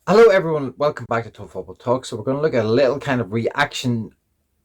Hello everyone, welcome back to Total Football Talk. So we're going to look at a little kind of reaction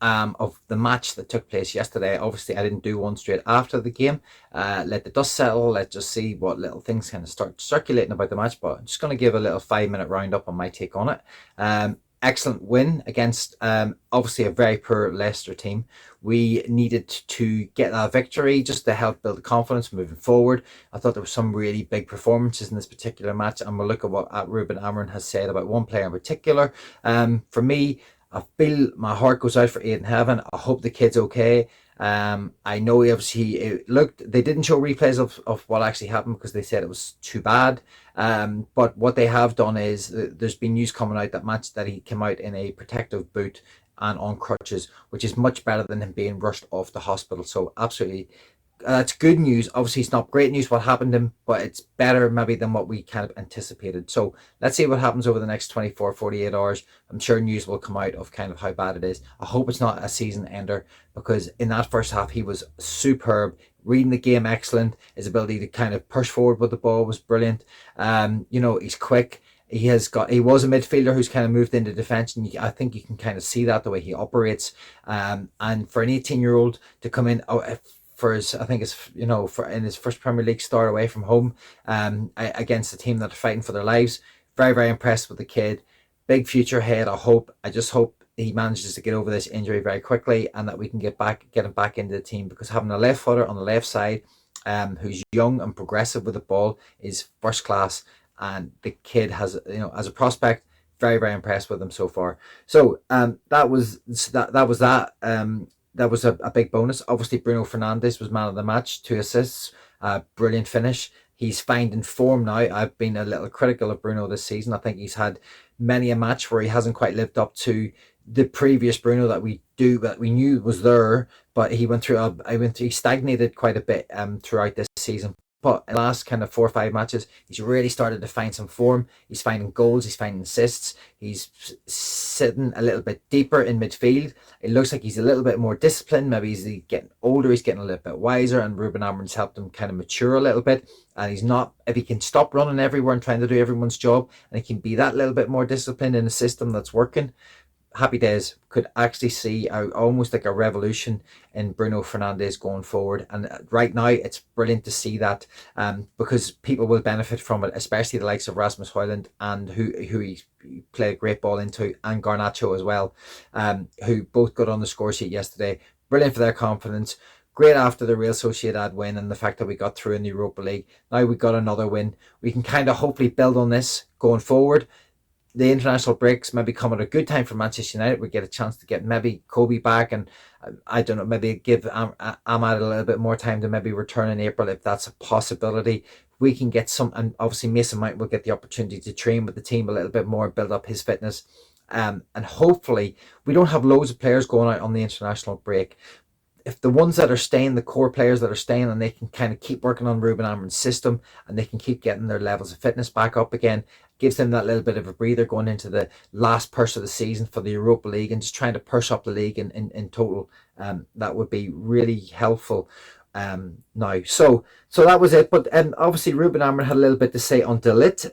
of the match that took place yesterday. Obviously, I didn't do one straight after the game. Let the dust settle. Let's just see what little things kind of start circulating about the match. But I'm just going to give a little 5 minute roundup on my take on it. Excellent win against obviously a very poor Leicester team. We needed to get that victory just to help build the confidence moving forward. I thought there were some really big performances in this particular match, and we'll look at what Rubin Amorim has said about one player in particular. For me, I feel my heart goes out for Aiden Heaven. I hope the kid's okay. I know obviously it looked, they didn't show replays of what actually happened because they said it was too bad. But what they have done is there's been news coming out that he came out in a protective boot and on crutches, which is much better than him being rushed off the hospital. So absolutely, that's good news. Obviously, it's not great news what happened to him, but it's better maybe than what we kind of anticipated. So let's see what happens over the next 24, 48 hours. I'm sure news will come out of kind of how bad it is. I hope it's not a season ender because in that first half, he was superb. Reading the game, excellent. His ability to kind of push forward with the ball was brilliant. He's quick. He was a midfielder who's kind of moved into defence, and I think you can kind of see that the way he operates. And for an 18-year-old to come in, for his, I think it's for in his first Premier League start away from home, against a team that are fighting for their lives. Very very impressed with the kid. Big future ahead. I just hope he manages to get over this injury very quickly, and that we can get him back into the team, because having a left footer on the left side, who's young and progressive with the ball, is first class. And the kid has, as a prospect, very very impressed with him so far. So that was that. That was that. That was a big bonus. Obviously, Bruno Fernandes was man of the match, 2 assists, brilliant finish. He's finding form now. I've been a little critical of Bruno this season. I think he's had many a match where he hasn't quite lived up to the previous Bruno that we knew was there, but he stagnated quite a bit throughout this season. But in the last kind of 4 or 5 matches, he's really started to find some form. He's finding goals, he's finding assists, he's sitting a little bit deeper in midfield. It looks like he's a little bit more disciplined. Maybe he's getting older, he's getting a little bit wiser, and Rubin Amorim's helped him kind of mature a little bit. And he's not, if he can stop running everywhere and trying to do everyone's job, and he can be that little bit more disciplined in a system that's working, happy days. Could actually see almost like a revolution in Bruno Fernandes going forward. And right now, it's brilliant to see that, because people will benefit from it, especially the likes of Rasmus Højlund, and who he played a great ball into, and Garncho as well, who both got on the score sheet yesterday. Brilliant for their confidence. Great after the Real Sociedad win and the fact that we got through in the Europa League. Now we got another win. We can kind of hopefully build on this going forward. The international breaks maybe come at a good time for Manchester United. We get a chance to get maybe Kobe back, and I don't know, maybe give Ahmad a little bit more time to maybe return in April, if that's a possibility. We can get some, and obviously Mason Mount will get the opportunity to train with the team a little bit more, build up his fitness. And hopefully we don't have loads of players going out on the international break. If the ones that are staying, the core players that are staying, and they can kind of keep working on Rubin Amorim's system, and they can keep getting their levels of fitness back up again, gives them that little bit of a breather going into the last purse of the season for the Europa League, and just trying to push up the league in total. That would be really helpful now. So that was it. But obviously Rubin Amorim had a little bit to say on De Ligt.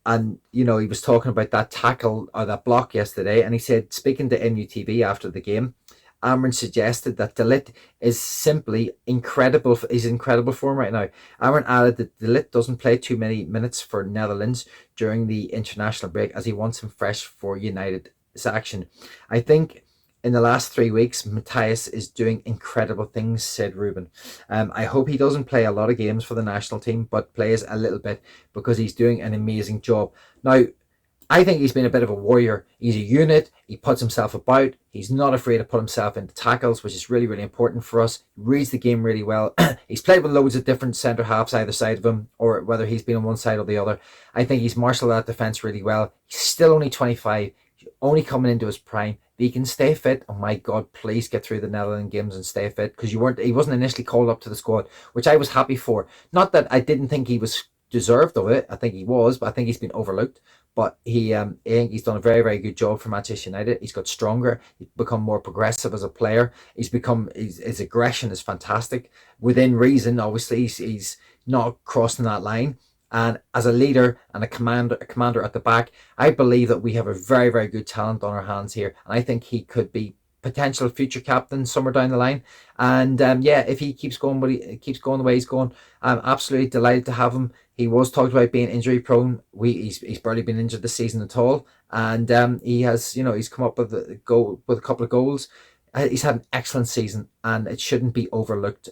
And he was talking about that tackle or that block yesterday, and he said, speaking to NUTV after the game, Amron suggested that De Ligt is simply incredible. He's in incredible form right now. Amron added that De Ligt doesn't play too many minutes for Netherlands during the international break, as he wants him fresh for United's action. I think in the last 3 weeks, Matthias is doing incredible things, said Ruben. I hope he doesn't play a lot of games for the national team, but plays a little bit, because he's doing an amazing job. Now, I think he's been a bit of a warrior. He's a unit. He puts himself about. He's not afraid to put himself into tackles, which is really, really important for us. He reads the game really well. He's played with loads of different centre halves either side of him, or whether he's been on one side or the other. I think he's marshalled that defence really well. He's still only 25, only coming into his prime. But he can stay fit. Oh my God, please get through the Netherlands games and stay fit, because he wasn't initially called up to the squad, which I was happy for. Not that I didn't think he was deserved of it. I think he was, but I think he's been overlooked. But I think he's done a very, very good job for Manchester United. He's got stronger. He's become more progressive as a player. His aggression is fantastic within reason. Obviously, he's not crossing that line. And as a leader and a commander at the back, I believe that we have a very, very good talent on our hands here. And I think he could be potential future captain somewhere down the line. And yeah, if he keeps going, keeps going the way he's going, I'm absolutely delighted to have him. He was talked about being injury prone. He's barely been injured this season at all, and he has, he's come up with a couple of goals. He's had an excellent season, and it shouldn't be overlooked.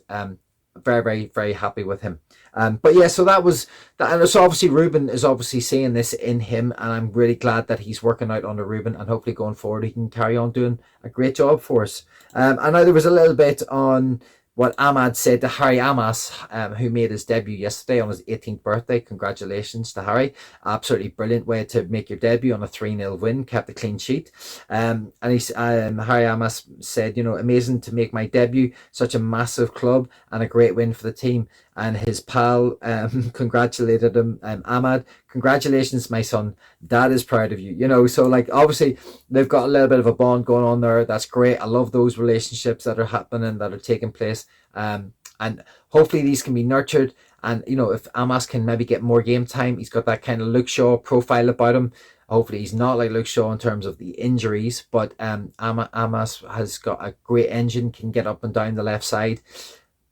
Very, very, very happy with him. But yeah, so that was that. And so obviously Rubin is obviously seeing this in him, and I'm really glad that he's working out under Rubin, and hopefully going forward he can carry on doing a great job for us. And now there was a little bit on what Ahmad said to Harry Amas, who made his debut yesterday on his 18th birthday. Congratulations to Harry. Absolutely brilliant way to make your debut on a 3-0 win, kept a clean sheet. And Harry Amas said, amazing to make my debut, such a massive club and a great win for the team. And his pal congratulated him, Ahmad, congratulations, my son. Dad is proud of you. So like obviously they've got a little bit of a bond going on there. That's great. I love those relationships that are happening, that are taking place. And hopefully these can be nurtured. And if Amas can maybe get more game time, he's got that kind of Luke Shaw profile about him. Hopefully he's not like Luke Shaw in terms of the injuries, but Amas has got a great engine, can get up and down the left side.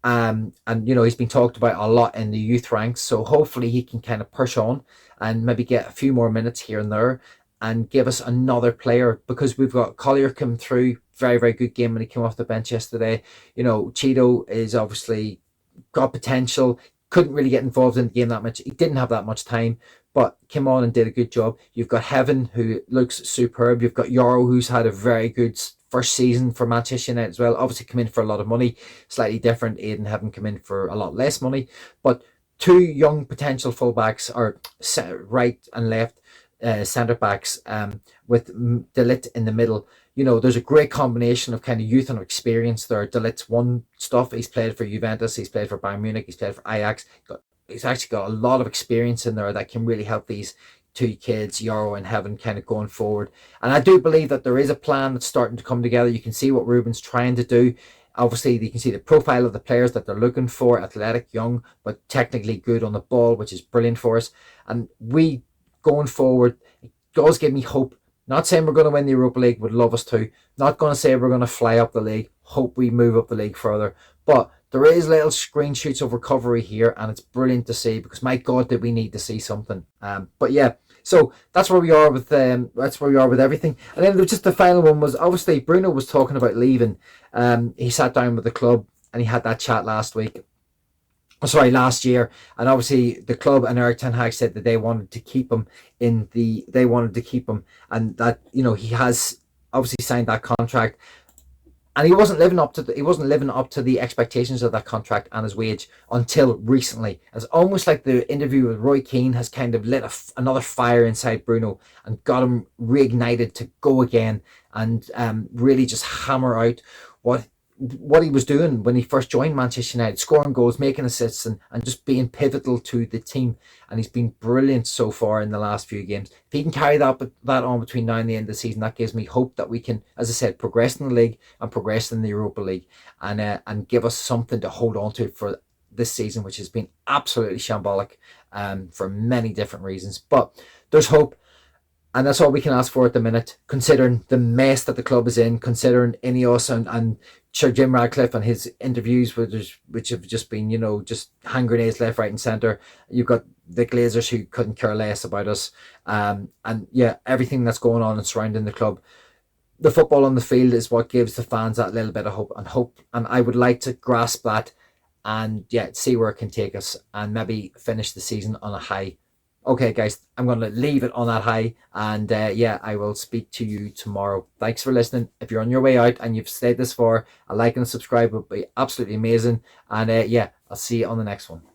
And he's been talked about a lot in the youth ranks, so hopefully he can kind of push on and maybe get a few more minutes here and there and give us another player, because we've got Collier come through, very, very good game when he came off the bench yesterday. Cheeto is obviously got potential, couldn't really get involved in the game that much. He didn't have that much time, but came on and did a good job. You've got Heaven, who looks superb. You've got Yoro, who's had a very good first season for Manchester United as well. Obviously come in for a lot of money, slightly different. Aiden having come in for a lot less money, but two young potential fullbacks, or right and left centre backs, with De Ligt in the middle. There's a great combination of kind of youth and experience there. De Ligt's won stuff. He's played for Juventus, he's played for Bayern Munich, he's played for Ajax. He's actually got a lot of experience in there that can really help these two kids, Yoro and Heaven, kind of going forward. And I do believe that there is a plan that's starting to come together. You can see what Rubin's trying to do. Obviously, you can see the profile of the players that they're looking for: athletic, young, but technically good on the ball, which is brilliant for us. And we, going forward, it does give me hope. Not saying we're going to win the Europa League, would love us to. Not going to say we're going to fly up the league. Hope we move up the league further. But there is little screen shoots of recovery here, and it's brilliant to see, because my God, did we need to see something. But yeah, so that's where we are with everything. And then just the final one was, obviously Bruno was talking about leaving. He sat down with the club and he had that chat last year, and obviously the club and Erik ten Hag said that they wanted to keep him and that he has obviously signed that contract, and he wasn't living up to the expectations of that contract and his wage until recently. It's almost like the interview with Roy Keane has kind of lit another fire inside Bruno and got him reignited to go again and really just hammer out what he was doing when he first joined Manchester United, scoring goals, making assists, and just being pivotal to the team. And he's been brilliant so far in the last few games. If he can carry that on between now and the end of the season, that gives me hope that we can, as I said, progress in the league and progress in the Europa League, and give us something to hold on to for this season, which has been absolutely shambolic for many different reasons. But there's hope. And that's all we can ask for at the minute, considering the mess that the club is in, considering Ineos and Sir Jim Radcliffe and his interviews, which have just been, just hand grenades left, right and centre. You've got the Glazers, who couldn't care less about us. And yeah, everything that's going on and surrounding the club. The football on the field is what gives the fans that little bit of hope. And I would like to grasp that and see where it can take us, and maybe finish the season on a high. Okay, guys, I'm going to leave it on that high, and I will speak to you tomorrow. Thanks for listening. If you're on your way out and you've stayed this far, a like and a subscribe would be absolutely amazing. And I'll see you on the next one.